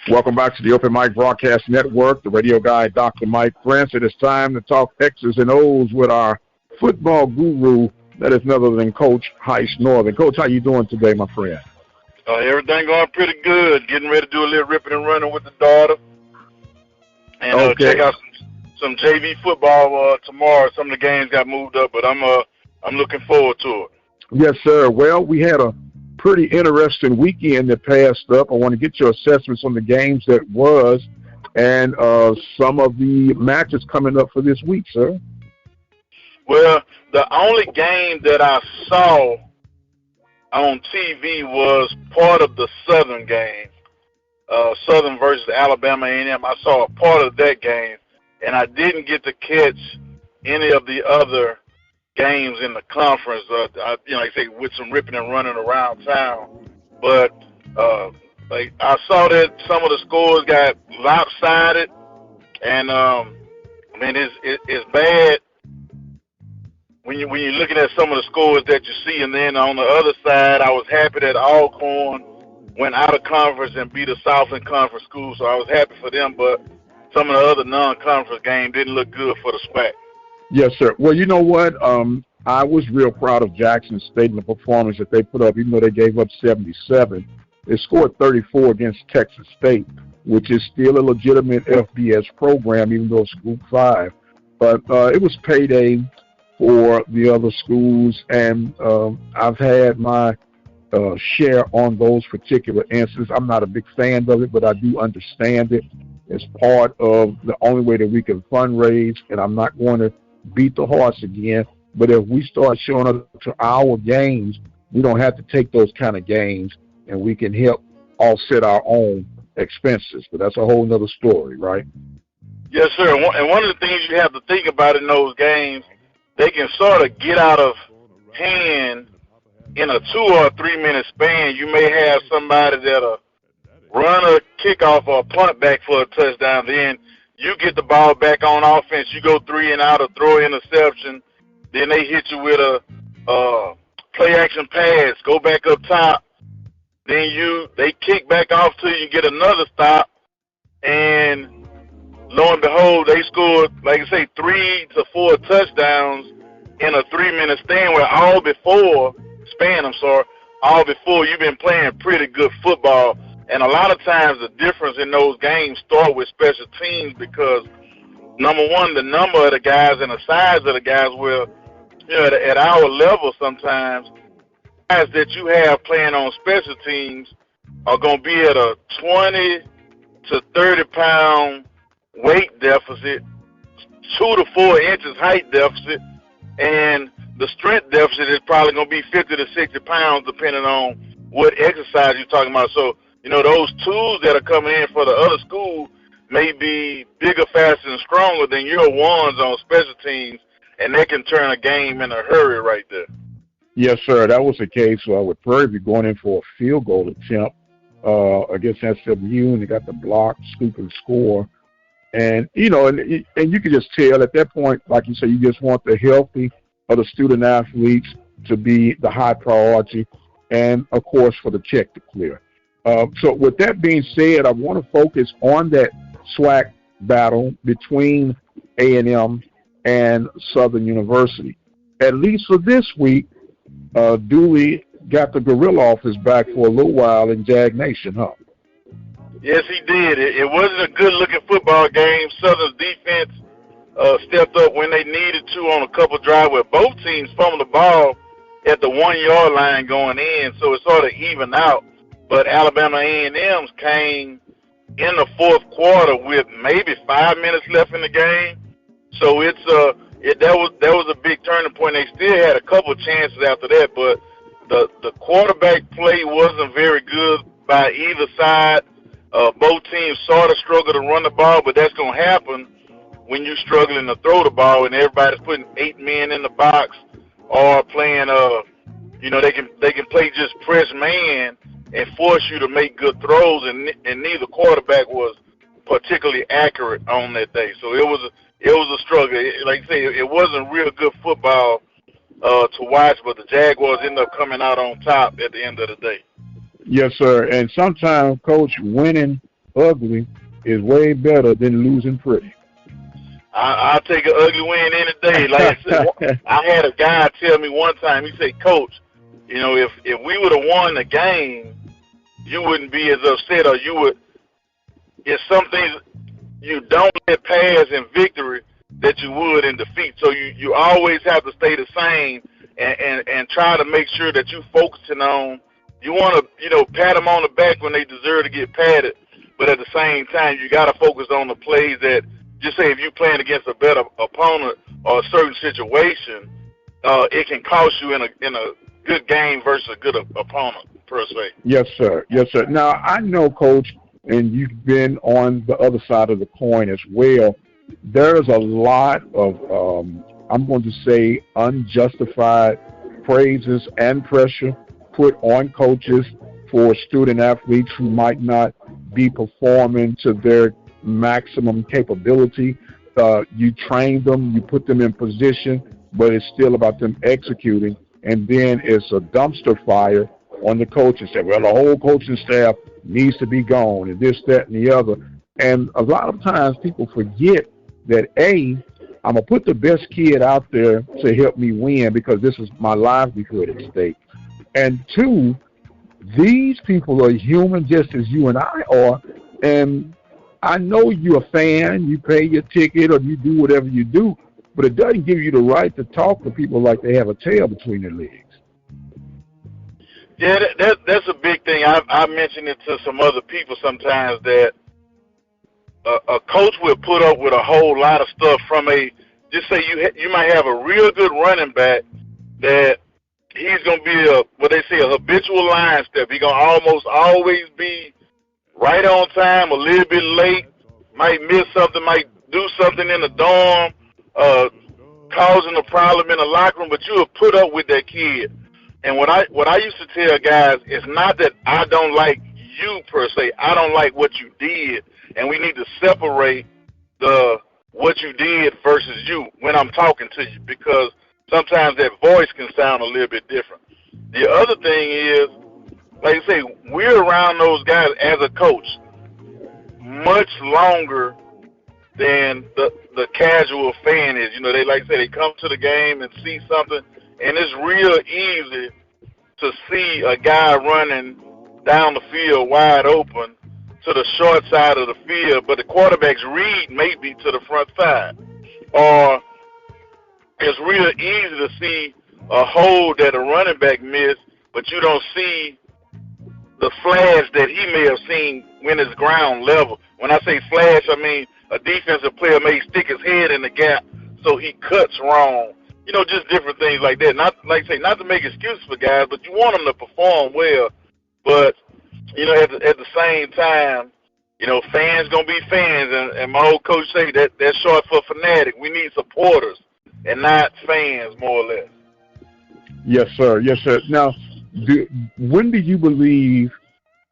Welcome back to the Open Mic Broadcast Network, the radio guy, Dr. Mike Prince. It is time to talk X's and O's with our football guru, that is none other than Coach Heiss Northern. Coach, how you doing today, my friend? Everything going pretty good. Getting ready to do a little ripping and running with the daughter. And check out some JV football tomorrow. Some of the games got moved up, but I'm looking forward to it. Yes, sir. Well, we had a pretty interesting weekend that passed up. I want to get your assessments on the games that was and some of the matches coming up for this week, sir. Well, the only game that I saw on TV was part of the Southern game, Southern versus Alabama A&M. I saw a part of that game, and I didn't get to catch any of the other games in the conference. Like I say, with some ripping and running around town. But I saw that some of the scores got lopsided, and it's bad when you're looking at some of the scores that you see. And then on the other side, I was happy that Alcorn went out of conference and beat a Southern Conference school, so I was happy for them. But some of the other non-conference games didn't look good for the SWAC. Yes, sir. Well, you know what? I was real proud of Jackson State and the performance that they put up, even though they gave up 77. They scored 34 against Texas State, which is still a legitimate FBS program, even though it's Group 5. But it was payday for the other schools, and I've had my share on those particular instances. I'm not a big fan of it, but I do understand it. It's part of the only way that we can fundraise, and I'm not going to beat the horse again. But if we start showing up to our games, we don't have to take those kind of games, and we can help offset our own expenses. But that's a whole nother story, right? Yes, sir. And one of the things you have to think about in those games, they can sort of get out of hand in a 2 or 3 minute span. You may have somebody that'll run a kickoff or a punt back for a touchdown. Then you get the ball back on offense. You go 3 and out or throw an interception. Then they hit you with a play-action pass, go back up top. Then they kick back off to you and get another stop. And lo and behold, they scored, like I say, 3 to 4 touchdowns in a 3 minute span where all before you've been playing pretty good football. And a lot of times the difference in those games start with special teams because, number one, the number of the guys and the size of the guys will, at our level sometimes, guys that you have playing on special teams are going to be at a 20 to 30 pound weight deficit, 2 to 4 inches height deficit, and the strength deficit is probably going to be 50 to 60 pounds depending on what exercise you're talking about. So, those tools that are coming in for the other school may be bigger, faster, and stronger than your ones on special teams, and they can turn a game in a hurry right there. Yes, sir. That was the case. So I would probably be going in for a field goal attempt against SWU, and they got the block, scoop, and score. And, and you can just tell at that point, like you say, you just want the healthy of the student athletes to be the high priority and, of course, for the check to clear. So with that being said, I want to focus on that SWAC battle between A&M and Southern University. At least for this week, Dooley got the gorilla off his back for a little while in Jag Nation, huh? Yes, he did. It wasn't a good-looking football game. Southern's defense stepped up when they needed to on a couple drives where both teams fumbled the ball at the 1 yard line going in, so it sort of evened out. But Alabama A&M's came in the fourth quarter with maybe 5 minutes left in the game. So that was a big turning point. They still had a couple of chances after that, but the quarterback play wasn't very good by either side. Both teams sort of struggled to run the ball, but that's going to happen when you're struggling to throw the ball and everybody's putting 8 men in the box or playing, they can play just press man and force you to make good throws, and neither quarterback was particularly accurate on that day. So it was a struggle. Like I say, it wasn't real good football to watch, but the Jaguars ended up coming out on top at the end of the day. Yes, sir. And sometimes, Coach, winning ugly is way better than losing pretty. I'll take an ugly win any day. Like I said, I had a guy tell me one time, he said, Coach, you know, if we would have won the game, you wouldn't be as upset, or you would, it's some things you don't let pass in victory that you would in defeat. So you always have to stay the same and try to make sure that you focusing on, you want to, you know, pat them on the back when they deserve to get patted, but at the same time, you got to focus on the plays that, just say if you're playing against a better opponent or a certain situation, it can cost you in a good game versus a good opponent, per se. Yes, sir. Yes, sir. Now, I know, Coach, and you've been on the other side of the coin as well, there's a lot of, I'm going to say, unjustified praises and pressure put on coaches for student athletes who might not be performing to their maximum capability. You train them, you put them in position, but it's still about them executing, and then it's a dumpster fire on the coach and say, well, the whole coaching staff needs to be gone, and this, that, and the other. And a lot of times people forget that, A, I'm going to put the best kid out there to help me win because this is my livelihood at stake. And 2, these people are human just as you and I are, and I know you're a fan, you pay your ticket or you do whatever you do, but it doesn't give you the right to talk to people like they have a tail between their legs. Yeah, that's a big thing. I mentioned it to some other people sometimes that a coach will put up with a whole lot of stuff from just say you might have a real good running back that he's going to be what they say, a habitual line step. He's going to almost always be right on time, a little bit late, might miss something, might do something in the dorm, causing a problem in the locker room, but you will put up with that kid. And what I used to tell guys is not that I don't like you per se. I don't like what you did, and we need to separate what you did versus you when I'm talking to you, because sometimes that voice can sound a little bit different. The other thing is, like I say, we're around those guys as a coach much longer than the casual fan is. You know, they like I say, they come to the game and see something, and it's real easy to see a guy running down the field wide open to the short side of the field, but the quarterback's read may be to the front side. Or it's real easy to see a hole that a running back missed, but you don't see the flash that he may have seen when it's ground level. When I say flash, I mean a defensive player may stick his head in the gap so he cuts wrong. You know, just different things like that. Not, like I say, not to make excuses for guys, but you want them to perform well. But, you know, at the same time, you know, fans going to be fans. And my old coach say that's short for fanatic. We need supporters and not fans, more or less. Yes, sir. Yes, sir. Now, when do you believe,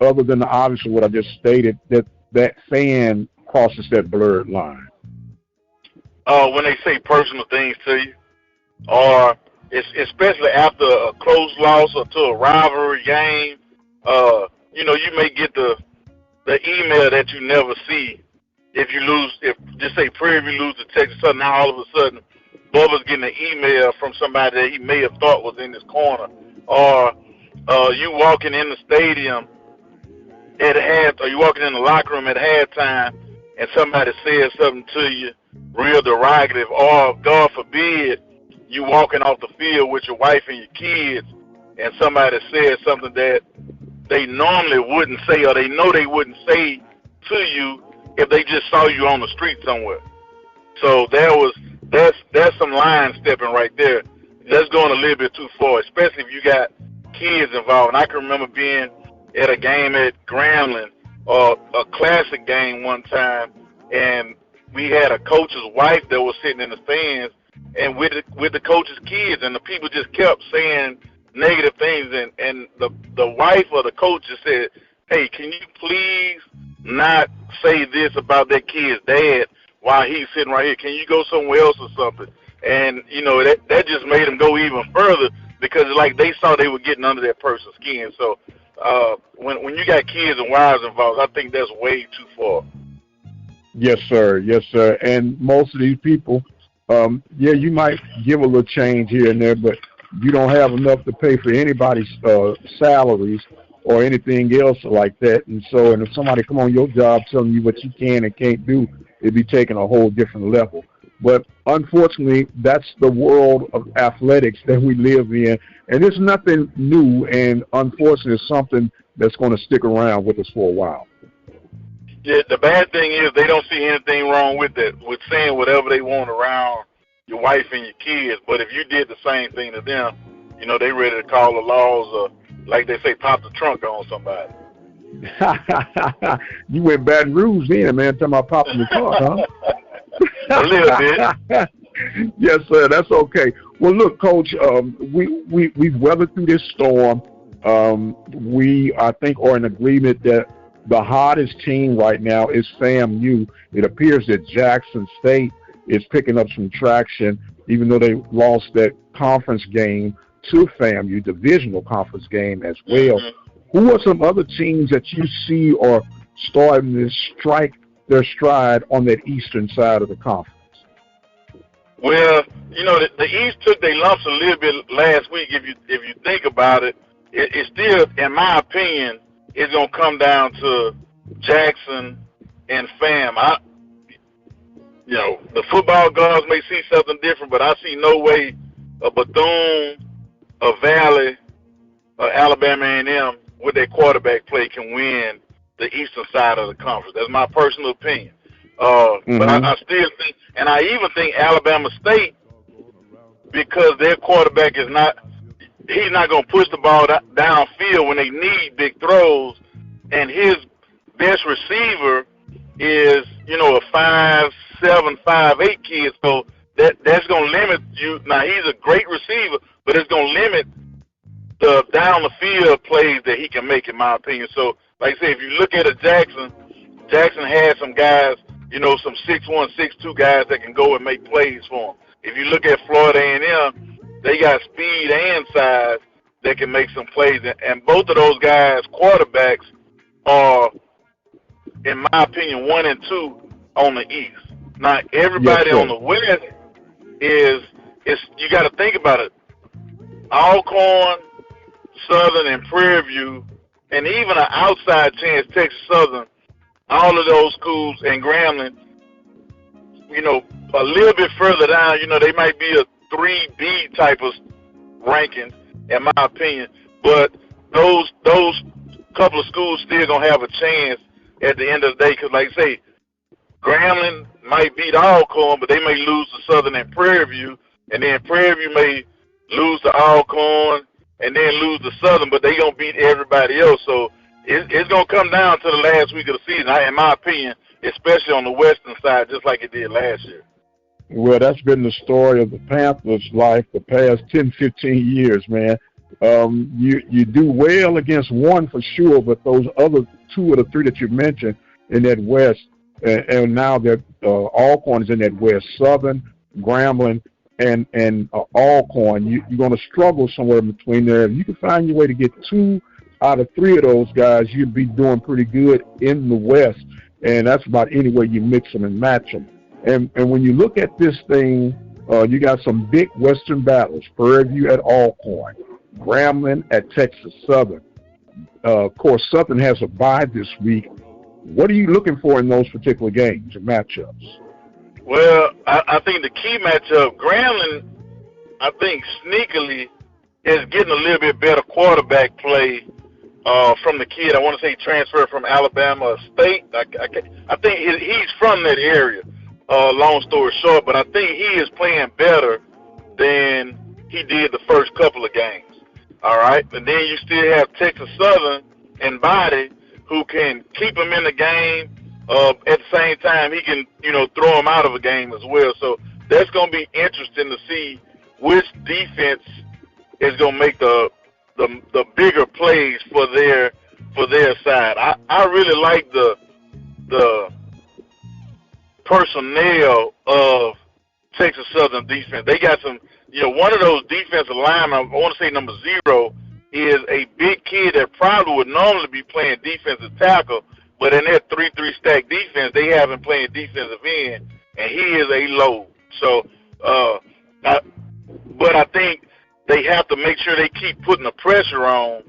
other than obviously what I just stated, that fan crosses that blurred line? When they say personal things to you, or especially after a close loss or to a rivalry game, you know, you may get the email that you never see if you lose. If just say Prairie lose to Texas Southern, now all of a sudden Bubba's getting an email from somebody that he may have thought was in his corner, or you walking in the stadium or you walking in the locker room at halftime and somebody says something to you real derogative, or God forbid, you walking off the field with your wife and your kids and somebody says something that they normally wouldn't say, or they know they wouldn't say to you if they just saw you on the street somewhere. So that's some line stepping right there. That's going a little bit too far, especially if you got kids involved. And I can remember being at a game at Grambling, or a classic game one time, and we had a coach's wife that was sitting in the stands and with the coach's kids, and the people just kept saying negative things, and the wife of the coach just said, hey, can you please not say this about that kid's dad while he's sitting right here? Can you go somewhere else or something? And, you know, that just made them go even further, because like they saw they were getting under that person's skin. So when you got kids and wives involved, I think that's way too far. Yes, sir. Yes, sir. And most of these people, yeah, you might give a little change here and there, but you don't have enough to pay for anybody's salaries or anything else like that. And so, and if somebody come on your job telling you what you can and can't do, it'd be taking a whole different level. But unfortunately, that's the world of athletics that we live in. And it's nothing new, and unfortunately, it's something that's going to stick around with us for a while. Yeah, the bad thing is they don't see anything wrong with that, with saying whatever they want around your wife and your kids. But if you did the same thing to them, you know, they ready to call the laws or, like they say, pop the trunk on somebody. You went Baton Rouge then, man, talking about popping the car, huh? A little bit. Yes, sir. That's okay. Well, look, Coach, we've weathered through this storm. We, I think, are in agreement that the hottest team right now is FAMU. It appears that Jackson State is picking up some traction, even though they lost that conference game to FAMU, divisional conference game as well. Mm-hmm. Who are some other teams that you see are starting to strike their stride on that eastern side of the conference? Well, you know, the East took their lumps a little bit last week. If you think about it, it's still, in my opinion, it's gonna come down to Jackson and FAM. You know, the football gods may see something different, but I see no way a Bethune, a Valley, Alabama A&M with their quarterback play can win the eastern side of the conference. That's my personal opinion. But I still think, and I even think Alabama State, because their quarterback is not, he's not going to push the ball downfield when they need big throws, and his best receiver is, you know, a 5'7", 5'8" kid, so that's going to limit you. Now, he's a great receiver, but it's going to limit the down-the-field plays that he can make, in my opinion. So, like I say, if you look at Jackson had some guys, you know, some 6'1", 6'2" guys that can go and make plays for him. If you look at Florida A&M, they got speed and size that can make some plays. And both of those guys, quarterbacks, are, in my opinion, 1 and 2 on the East. Now, everybody on the West is you got to think about it. Alcorn, Southern, and Prairie View, and even an outside chance, Texas Southern, all of those schools, and Grambling, you know, a little bit further down, you know, they might be a 3B type of ranking, in my opinion. But those couple of schools still going to have a chance at the end of the day, because, like I say, Grambling might beat Alcorn, but they may lose to Southern and Prairie View, and then Prairie View may lose to Alcorn and then lose to Southern, but they're going to beat everybody else. So it's going to come down to the last week of the season, in my opinion, especially on the western side, just like it did last year. Well, that's been the story of the Panthers' life the past 10, 15 years, man. You do well against one for sure, but those other 2 of the 3 that you mentioned in that West, and now that Alcorn is in that West, Southern, Grambling, and Alcorn, you're going to struggle somewhere in between there. If you can find your way to get 2 out of 3 of those guys, you'd be doing pretty good in the West, and that's about any way you mix them and match them. And when you look at this thing, you got some big Western battles. Prairie View at Alcorn, Grambling at Texas Southern. Of course, Southern has a bye this week. What are you looking for in those particular games and matchups? Well, I think the key matchup, Grambling, I think sneakily is getting a little bit better quarterback play from the kid. I want to say transferred from Alabama State. I think he's from that area. Long story short, but I think he is playing better than he did the first couple of games. All right, and then you still have Texas Southern and Body, who can keep him in the game. At the same time, he can, you know, throw him out of a game as well. So that's going to be interesting to see which defense is going to make the bigger plays for their side. I really like the personnel of Texas Southern defense. They got some, you know, one of those defensive linemen, I want to say number 0, is a big kid that probably would normally be playing defensive tackle, but in their 3-3 stack defense, they have him playing defensive end, and he is a load. So, but I think they have to make sure they keep putting the pressure on.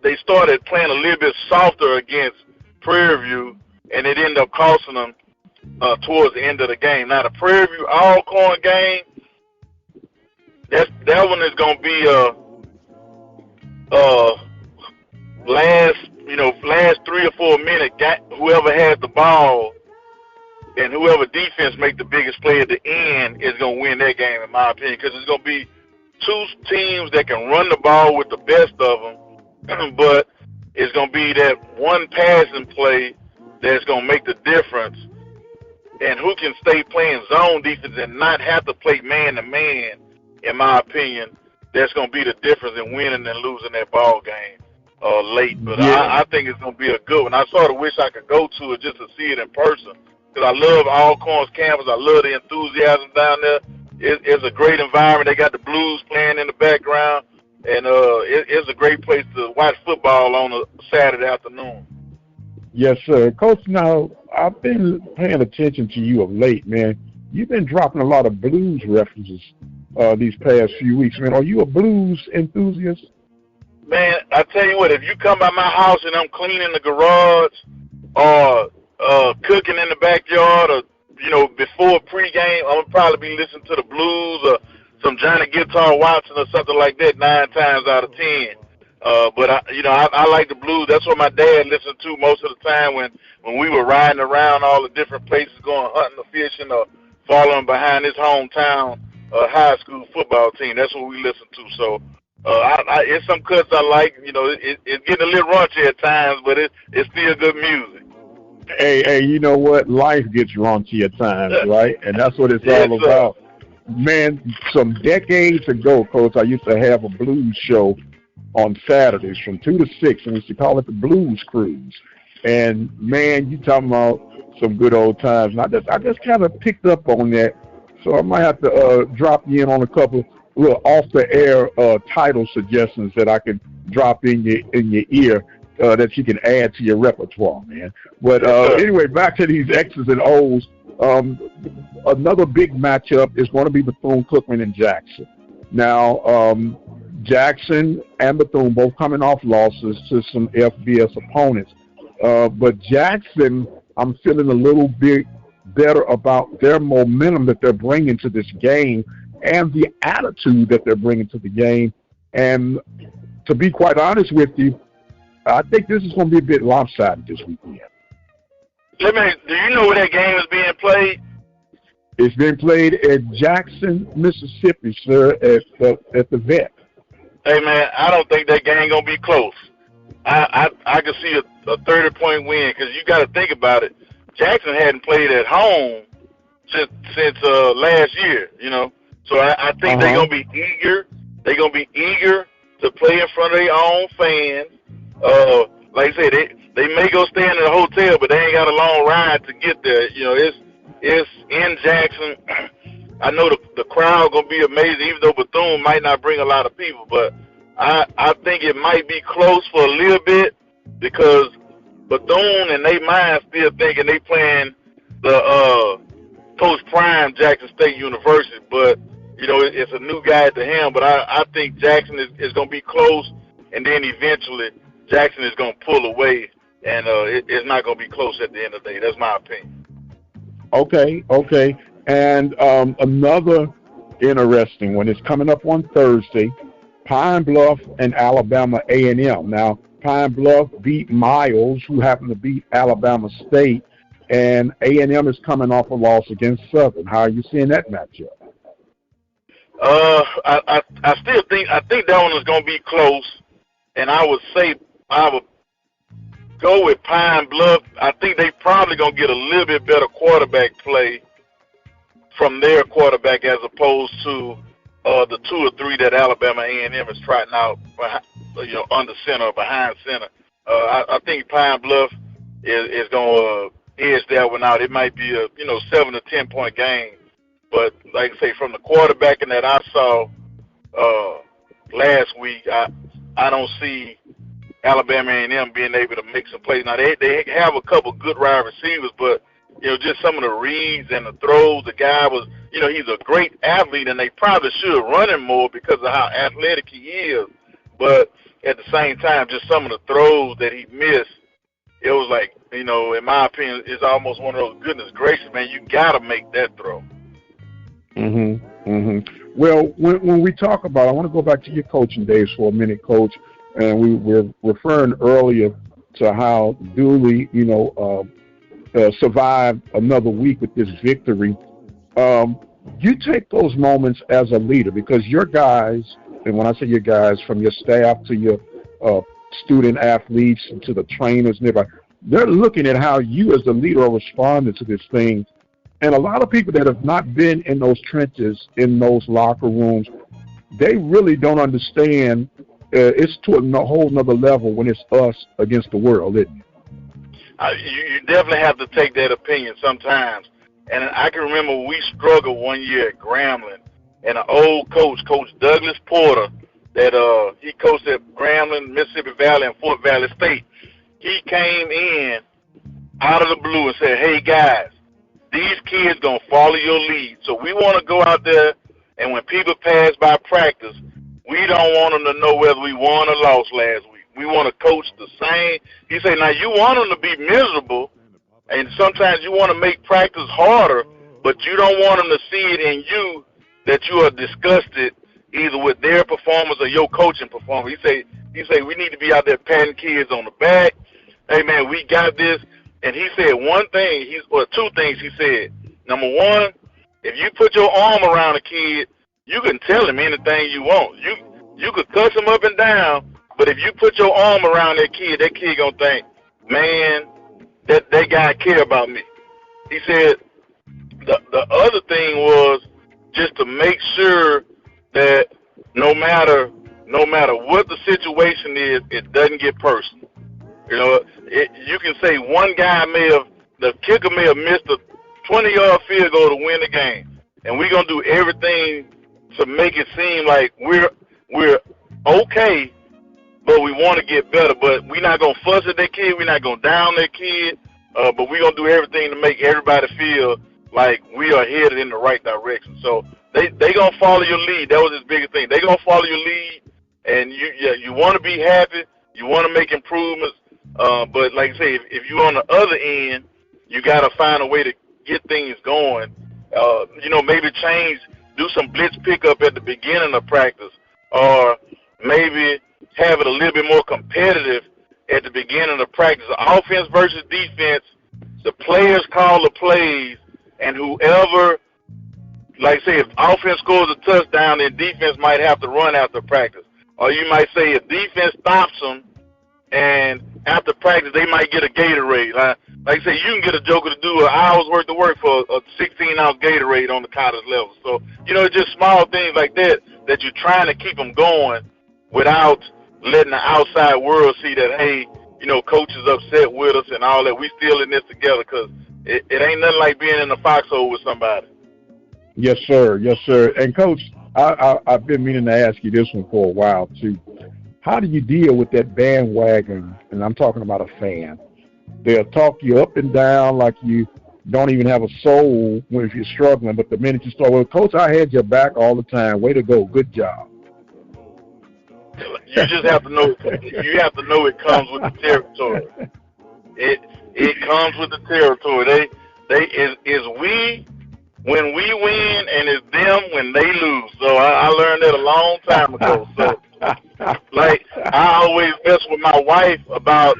They started playing a little bit softer against Prairie View, and it ended up costing them towards the end of the game. Now, the Prairie View Alcorn game, that one is going to be last 3 or 4 minutes, whoever has the ball and whoever defense make the biggest play at the end is going to win that game, in my opinion, because it's going to be two teams that can run the ball with the best of them, but it's going to be that one passing play that's going to make the difference, and who can stay playing zone defense and not have to play man-to-man, in my opinion, that's going to be the difference in winning and losing that ball game late. But yeah. I think it's going to be a good one. I sort of wish I could go to it just to see it in person, because I love Alcorn's campus. I love the enthusiasm down there. It's a great environment. They got the Blues playing in the background, and it's a great place to watch football on a Saturday afternoon. Yes, sir. Coach, now, I've been paying attention to you of late, man. You've been dropping a lot of blues references these past few weeks, man. Are you a blues enthusiast? Man, I tell you what, if you come by my house and I'm cleaning the garage or cooking in the backyard or, before pregame, I'm going to probably be listening to the blues or some Johnny Guitar Watson or something like that 9 times out of 10. But I like the blues. That's what my dad listened to most of the time when we were riding around all the different places, going hunting or fishing or following behind his hometown high school football team. That's what we listened to. So it's some cuts I like. It's getting a little raunchy at times, but it's still good music. Hey, you know what? Life gets raunchy at times, right? And that's what it's all about. Man, some decades ago, Coach, I used to have a blues show on Saturdays from 2 to 6, and we used to call it the Blues Cruise. And, man, you talking about some good old times. And I just kind of picked up on that, so I might have to drop you in on a couple little off-the-air title suggestions that I can drop in your ear that you can add to your repertoire, man. But anyway, back to these X's and O's. Another big matchup is going to be Bethune-Cookman and Jackson. Now, Jackson and Bethune both coming off losses to some FBS opponents. But Jackson, I'm feeling a little bit better about their momentum that they're bringing to this game and the attitude that they're bringing to the game. And to be quite honest with you, I think this is going to be a bit lopsided this weekend. Do you know where that game is being played? It's being played at Jackson, Mississippi, sir, at the Vet. Hey, man, I don't think that game going to be close. I can see a 30-point win, because you got to think about it. Jackson hadn't played at home since last year, So I think they're going to be eager. They're going to be eager to play in front of their own fans. Like I said, they may go stay in a hotel, but they ain't got a long ride to get there. It's in Jackson. I know the crowd going to be amazing, even though Bethune might not bring a lot of people. But I think it might be close for a little bit, because Bethune and they mind still thinking they playing the Coach Prime Jackson State University. But, it's a new guy at the helm. But I think Jackson is going to be close, and then eventually Jackson is going to pull away, and it's not going to be close at the end of the day. That's my opinion. Okay. And another interesting one is coming up on Thursday, Pine Bluff and Alabama A&M. Now, Pine Bluff beat Miles, who happened to beat Alabama State, and A&M is coming off a loss against Southern. How are you seeing that matchup? I think that one is going to be close, and I would go with Pine Bluff. I think they probably going to get a little bit better quarterback play from their quarterback as opposed to the 2 or 3 that Alabama A&M is trotting out, under center or behind center. I think Pine Bluff is going to edge that one out. It might be a 7 to 10 point game, but like I say, from the quarterback that I saw last week, I don't see Alabama A&M being able to make some plays. Now, they have a couple good wide receivers, but, just some of the reads and the throws, the guy was, he's a great athlete, and they probably should run him more because of how athletic he is. But at the same time, just some of the throws that he missed, it was like, in my opinion, it's almost one of those, goodness gracious, man, you got to make that throw. Well, when we talk about, I want to go back to your coaching days for a minute, Coach, and we were referring earlier to how Dooley, survived another week with this victory. You take those moments as a leader because your guys, and when I say your guys, from your staff to your student athletes and to the trainers and everybody, they're looking at how you as the leader are responding to this thing. And a lot of people that have not been in those trenches, in those locker rooms, they really don't understand. It's to a whole nother level when it's us against the world, isn't it? You definitely have to take that opinion sometimes. And I can remember we struggled one year at Grambling, and an old coach, Coach Douglas Porter, that he coached at Grambling, Mississippi Valley, and Fort Valley State. He came in out of the blue and said, "Hey, guys, these kids going to follow your lead. So we want to go out there, and when people pass by practice, we don't want them to know whether we won or lost last week. We want to coach the same." He said, now you want them to be miserable, and sometimes you want to make practice harder, but you don't want them to see it in you that you are disgusted either with their performance or your coaching performance. He say we need to be out there patting kids on the back. Hey, man, we got this. And he said two things he said. Number one, if you put your arm around a kid, you can tell him anything you want. You could cuss him up and down, but if you put your arm around that kid gonna think, man, that guy care about me. He said the other thing was just to make sure that no matter what the situation is, it doesn't get personal. You can say one guy the kicker may have missed a 20-yard field goal to win the game, and we're gonna do everything to make it seem like we're okay, but we want to get better. But we're not gonna fuss at that kid, we're not gonna down that kid, but we're gonna do everything to make everybody feel like we are headed in the right direction. So they gonna follow your lead. That was his biggest thing. They gonna follow your lead, and you want to be happy, you want to make improvements. But like I say, if you're on the other end, you got to find a way to get things going. Maybe do some blitz pickup at the beginning of practice, or maybe have it a little bit more competitive at the beginning of practice. Offense versus defense, the players call the plays, and whoever, like I say, if offense scores a touchdown, then defense might have to run after practice. Or you might say if defense stops them, and after practice, they might get a Gatorade. Like I say, you can get a joker to do an hour's worth of work for a 16-ounce Gatorade on the college level. So, it's just small things like that you're trying to keep them going without letting the outside world see that, hey, coach is upset with us and all that. We still in this together, because it ain't nothing like being in a foxhole with somebody. Yes, sir. Yes, sir. And, Coach, I've been meaning to ask you this one for a while, too. How do you deal with that bandwagon, and I'm talking about a fan? They'll talk you up and down like you don't even have a soul if you're struggling, but the minute you start, well, Coach, I had your back all the time. Way to go. Good job. You just have to know. You have to know it comes with the territory. It comes with the territory. It's we when we win, and it's them when they lose. So I learned that a long time ago. So. Like, I always mess with my wife about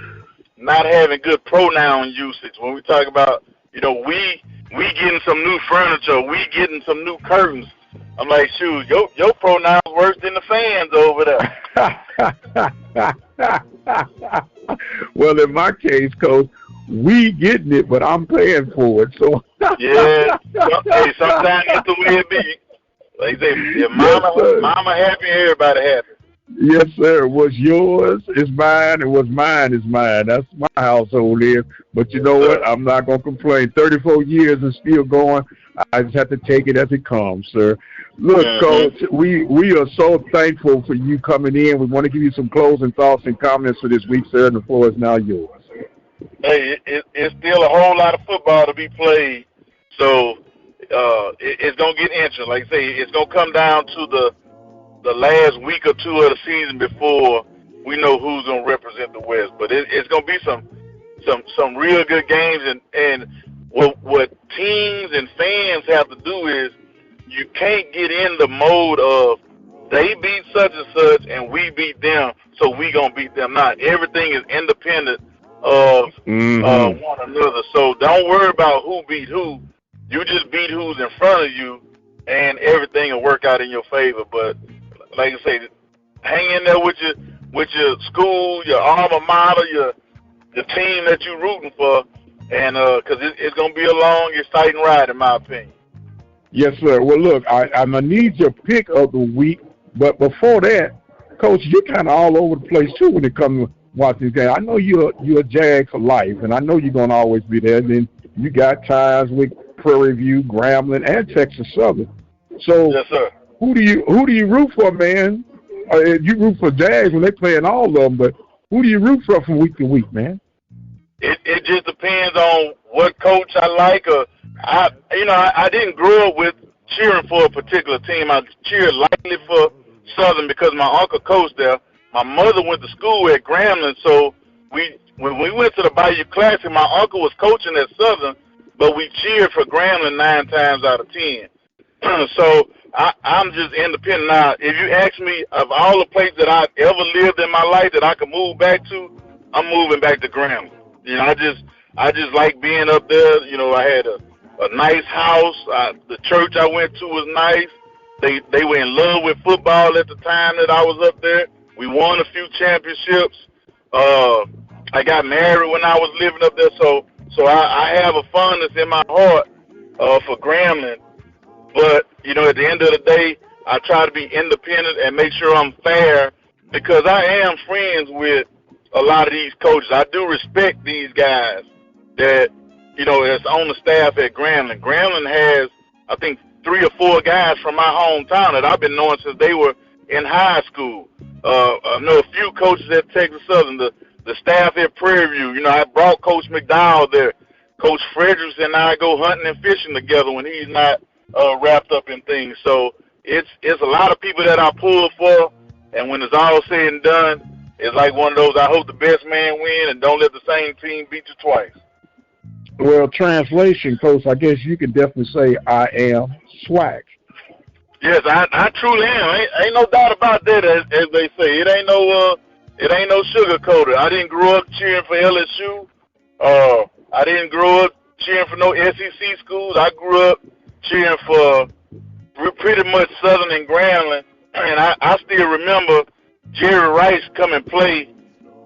not having good pronoun usage. When we talk about, we getting some new furniture, we getting some new curtains. I'm like, shoot, your pronouns worse than the fans over there. Well, in my case, Coach, we getting it, but I'm paying for it. So yeah, hey, sometimes it's the way it be. Like they say, if mama happy, everybody happy. Yes, sir. What's yours is mine, and what's mine is mine. That's my household is. But you know what? I'm not going to complain. 34 years and still going. I just have to take it as it comes, sir. Look, Coach, we are so thankful for you coming in. We want to give you some closing thoughts and comments for this week, sir, and the floor is now yours. Hey, it's still a whole lot of football to be played, so it's going to get interesting. Like I say, it's going to come down to the last week or two of the season before we know who's going to represent the West. But it's going to be some real good games, and what teams and fans have to do is you can't get in the mode of they beat such and such and we beat them, so we going to beat them. Not everything is independent of one another. So don't worry about who beat who. You just beat who's in front of you, and everything will work out in your favor. But like I say, hang in there with your school, your alma mater, the team that you're rooting for, and because it's going to be a long, exciting ride, in my opinion. Yes, sir. Well, look, I'm going to need your pick of the week, but before that, Coach, you're kind of all over the place, too, when it comes to watching this game. I know you're a Jag for life, and I know you're going to always be there. And then you got ties with Prairie View, Grambling, and Texas Southern. So yes, sir. Who do you root for, man? You root for Jags when they're playing all of them, but who do you root for from week to week, man? It just depends on what coach I like. Or I didn't grow up with cheering for a particular team. I cheered lightly for Southern because my uncle coached there. My mother went to school at Grambling, so when we went to the Bayou Classic, my uncle was coaching at Southern, but we cheered for Grambling 9 times out of 10. So I'm just independent. Now, if you ask me of all the places that I've ever lived in my life that I could move back to, I'm moving back to Grambling. I just like being up there. I had a nice house. The church I went to was nice. They were in love with football at the time that I was up there. We won a few championships. I got married when I was living up there, so I have a fondness in my heart for Grambling. But, at the end of the day, I try to be independent and make sure I'm fair because I am friends with a lot of these coaches. I do respect these guys that, that's on the staff at Grambling. Grambling has, I think, 3 or 4 guys from my hometown that I've been knowing since they were in high school. I know a few coaches at Texas Southern, the staff at Prairie View. I brought Coach McDowell there. Coach Fredericks and I go hunting and fishing together when he's not wrapped up in things. So it's a lot of people that I pull for, and when it's all said and done, it's like one of those, I hope the best man win and don't let the same team beat you twice. Well, translation, Coach, I guess you can definitely say I am SWAC. Yes, I truly am. Ain't no doubt about that, as they say. It ain't no sugarcoated. I didn't grow up cheering for LSU. I didn't grow up cheering for no SEC schools. I grew up cheering for pretty much Southern and Grambling, and I still remember Jerry Rice come and play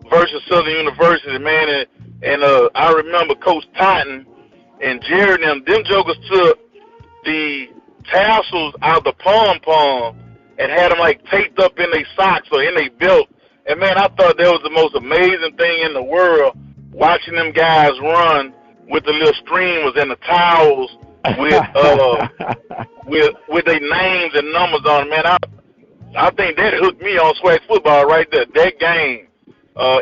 versus Southern University, man, and I remember Coach Totten and Jerry and them jokers took the tassels out the pom-pom and had them like taped up in their socks or in their belt, and man, I thought that was the most amazing thing in the world, watching them guys run with the little streamers and the towels with their names and numbers on them, man. I think that hooked me on SWAC football right there. That game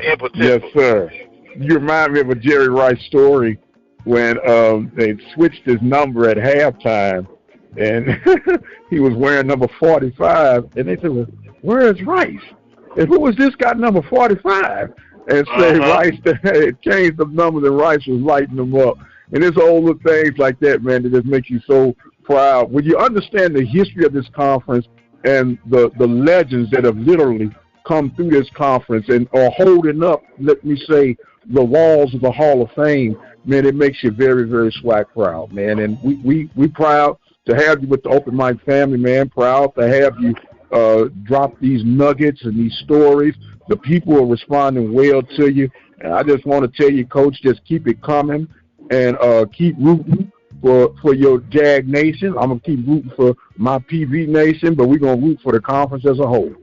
in particular. Yes, sir. You remind me of a Jerry Rice story when they switched his number at halftime, and he was wearing number 45, and they said, well, where is Rice? And who was this guy number 45? And say Rice had changed the numbers, and Rice was lighting them up. And it's all the things like that, man, that just makes you so proud. When you understand the history of this conference and the legends that have literally come through this conference and are holding up, let me say, the walls of the Hall of Fame, man, it makes you very, very SWAC proud, man. And we proud to have you with the Open Mic family, man. Proud to have you drop these nuggets and these stories. The people are responding well to you. And I just want to tell you, Coach, just keep it coming and keep rooting for your Jag Nation. I'm going to keep rooting for my PV Nation, but we're going to root for the conference as a whole.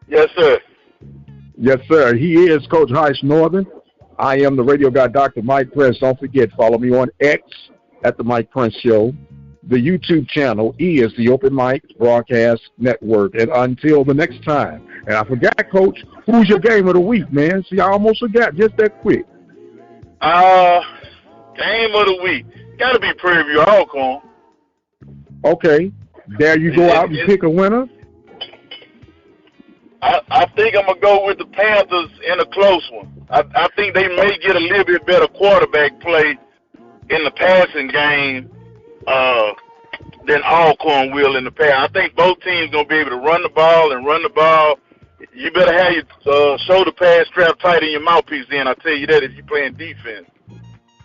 Yes, sir. Yes, sir. He is Coach Heiss Northern. I am the radio guy, Dr. Mike Prince. Don't forget, follow me on X at the Mike Prince Show. the YouTube channel is the Open Mic Broadcast Network. And until the next time, and I forgot, Coach, who's your game of the week, man? See, I almost forgot just that quick. Game of the week. Got to be Prairie View Alcorn. Okay. There you go out and pick a winner. I think I'm going to go with the Panthers in a close one. I think they may get a little bit better quarterback play in the passing game than Alcorn will in the pass. I think both teams going to be able to run the ball. You better have your shoulder pad strapped tight in your mouthpiece then. I'll tell you that if you're playing defense.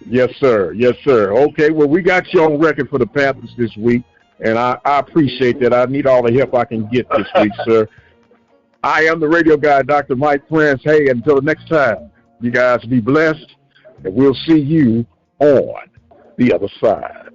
Yes, sir. Yes, sir. Okay, well, we got you on record for the Panthers this week, and I appreciate that. I need all the help I can get this week, sir. I am the radio guy, Dr. Mike Prince. Hey, until the next time, you guys be blessed, and we'll see you on the other side.